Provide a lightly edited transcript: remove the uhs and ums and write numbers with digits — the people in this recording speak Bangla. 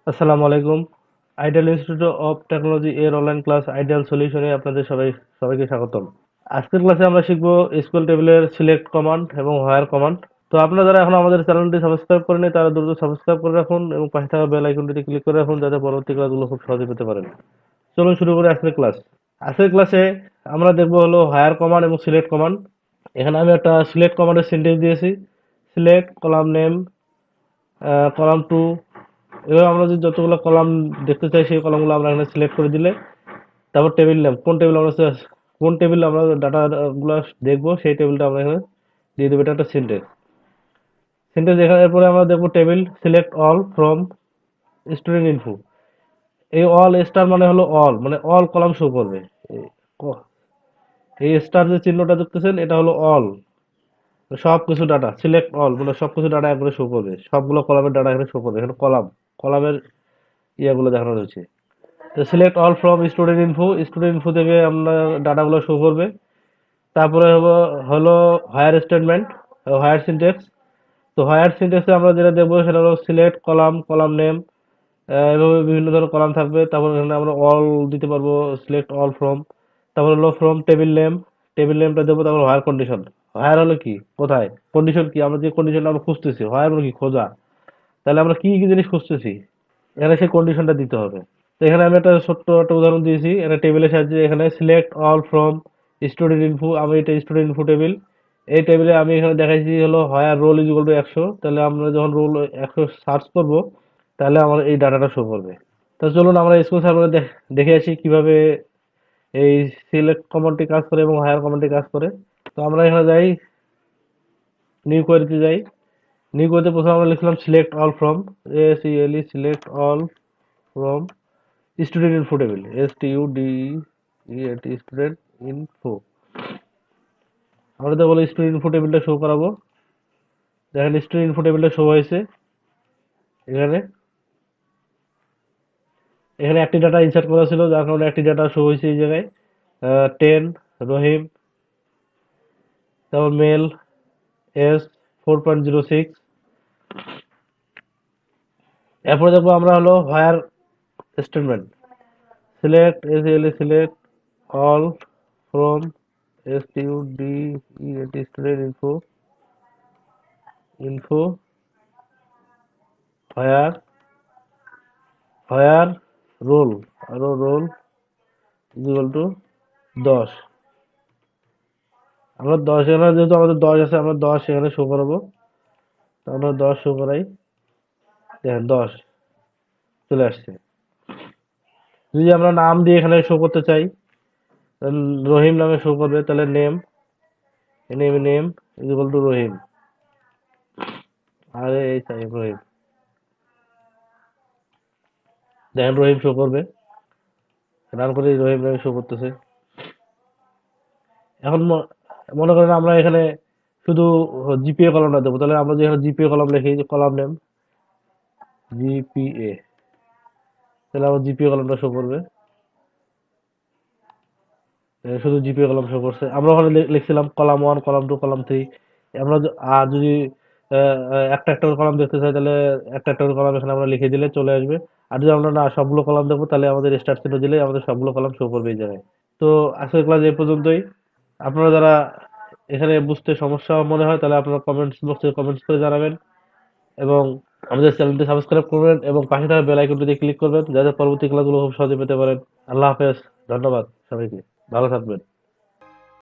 আসসালামু আলাইকুম। আইডিয়াল ইনস্টিটিউট অফ টেকনোলজি এর অনলাইন ক্লাস আইডিয়াল সলিউশনে আপনাদের সবাইকে স্বাগতম। আজকের ক্লাসে আমরা শিখব এসকিউএল টেবিলের সিলেক্ট কমান্ড এবং হোয়ার কমান্ড। তো আপনারা যারা এখন আমাদের চ্যানেলটি সাবস্ক্রাইব করেনি তারা দ্রুত সাবস্ক্রাইব করে রাখুন এবং পাশে থাকা বেল আইকনটিতে ক্লিক করে রাখুন যাতে পরবর্তী ক্লাসগুলো খুব সহজে পেতে পারেন। চলুন শুরু করি আজকের ক্লাস। আজকের ক্লাসে আমরা দেখব হলো হোয়ার কমান্ড এবং সিলেক্ট কমান্ড। এখানে আমি একটা সিলেক্ট কমান্ডের সিনট্যাক্স দিয়েছি। Select column name, column two, এবার আমরা যদি যতগুলো কলাম দেখতে চাই সেই কলামগুলো আমরা এখানে সিলেক্ট করে দিলে তারপর টেবিল নেম কোন টেবিল আমরা ডাটা গুলো দেখবো সেই টেবিলটা আমরা এখানে দিয়ে দেবো। এটা একটা সিনট্যাক্স। সিনট্যাক্স দেখার পরে আমরা দেখবো table select all from student info. এই অল স্টার মানে হলো অল, মানে অল কলাম শো করবে। ক- এই স্টার যে চিহ্নটা দেখতেছেন এটা হলো অল, সবকিছু ডাটা সিলেক্ট অল মানে সবকিছু ডাটা একবারে শো করবে, সবগুলো কলামের ডাটা এখানে শো করবে। এখানে কলামের ইয়াগুলো দেখানো রয়েছে। তো select all from student info থেকে আমরা ডাটাগুলো শো করবে। তারপরে হলো হায়ার স্টেটমেন্ট, হায়ার সিনট্যাক্স। তো হায়ার সিনট্যাক্সে আমরা যেটা দেখবো সেটা হলো সিলেক্ট কলাম নেম, এভাবে বিভিন্ন ধরনের কলাম থাকবে। তারপর এখানে আমরা অল দিতে পারবো, সিলেক্ট অল ফ্রম। তারপর হলো ফ্রম টেবিল নেমটা দেবো। তারপর হায়ার কন্ডিশন, হায়ার হলো কি, কোথায়, কন্ডিশন কি, আমরা যে কন্ডিশনটা আমরা খুঁজতেছি, হায়ার হলো কি, খোঁজা। তাহলে আমরা কি কি জিনিস খুঁজতেছি এখানে সেই কন্ডিশনটা দিতে হবে। তো এখানে আমি একটা ছোট্ট একটা উদাহরণ দিয়েছি, একটা টেবিলের সাহায্যে। এখানে select all from student info, আমি এটা স্টুডেন্ট ইনফো টেবিল। এই টেবিলে আমি এখানে দেখাইছি হলো where roll is equal to 100। তাহলে আমরা যখন রোল 100 সার্চ করব তাহলে আমার এই ডাটাটা শো করবে। তো চলুন আমরা স্কুল সার্ভারে দেখে আসি কিভাবে এই সিলেক্ট কমান্ডটি কাজ করে এবং হায়ার কমান্ডটি কাজ করে। তো আমরা এখানে যাই, নিউ কোয়েরিতে যাই। নিউ কোয়েরিতে প্রথমে আমরা লিখলাম select all from, S E L E select all from student info table, STUDENT student info. আমরা তো বলে স্টুডেন্ট ইনফো টেবিলটা শো করাবো। দেখেন স্টুডেন্ট ইনফো টেবিলটা শো হয়েছে। এখানে এখানে একটি ডাটা ইনসার্ট করা ছিল যার কারণে একটি ডাটা শো হয়েছে এই জায়গায়। 10 রহিম, তারপর মেল এস 4.06। এরপরে দেখবো আমরা হলো where statement, select SLE select all from STUDENT student info where where roll, আরো রোল ইকুয়াল টু 10। আমরা 10 এখানে যেহেতু আমাদের 10 আছে আমরা 10 এখানে শো করাবো। তো আমরা 10 শো করাই। দেখেন 10 চলে আসছে। যদি আমরা নাম দিয়ে এখানে শো করতে চাই তাহলে রহিম নামে শো করবে। তাহলে নেম ইকুয়াল টু রহিম, আর এই চাই রহিম। দেখেন রহিম শো করবে, রান করে রহিম নামে শো করতেছে। এখন মনে করেন আমরা এখানে শুধু জিপিএ কলামটা দেবো। তাহলে আমরা যে এখানে জিপিএ কলাম লিখি, কলাম নেম জিপিএ, তাহলে আমার জিপিএ কলামটা শো করবে। শুধু জিপিএ কলাম শো করছে। আমরা ওখানে লিখছিলাম কলাম 1, কলাম 2, কলাম 3। আমরা আর যদি একটা একটা করে কলাম দেখতে চাই তাহলে একটা একটা করে কলাম এখানে আমরা লিখে দিলে চলে আসবে। আর যদি আমরা না সবগুলো কলাম দেখবো তাহলে আমাদের স্টার্ট চিহ্ন দিলে আমাদের সবগুলো কলাম শো করবে এই জায়গায়। তো আজকের ক্লাস এই পর্যন্তই। আপনারা যারা এখানে বুঝতে সমস্যা মনে হয় তাহলে আপনারা কমেন্টস বক্সে কমেন্টস করে জানাবেন এবং আমাদের চ্যানেলটি সাবস্ক্রাইব করবেন এবং পাশে থাকা বেল আইকনটিতে ক্লিক করবেন যাতে পরবর্তী ক্লাসগুলো খুব সহজে পেতে পারেন। আল্লাহ হাফেজ, ধন্যবাদ সবাইকে, ভালো থাকবেন।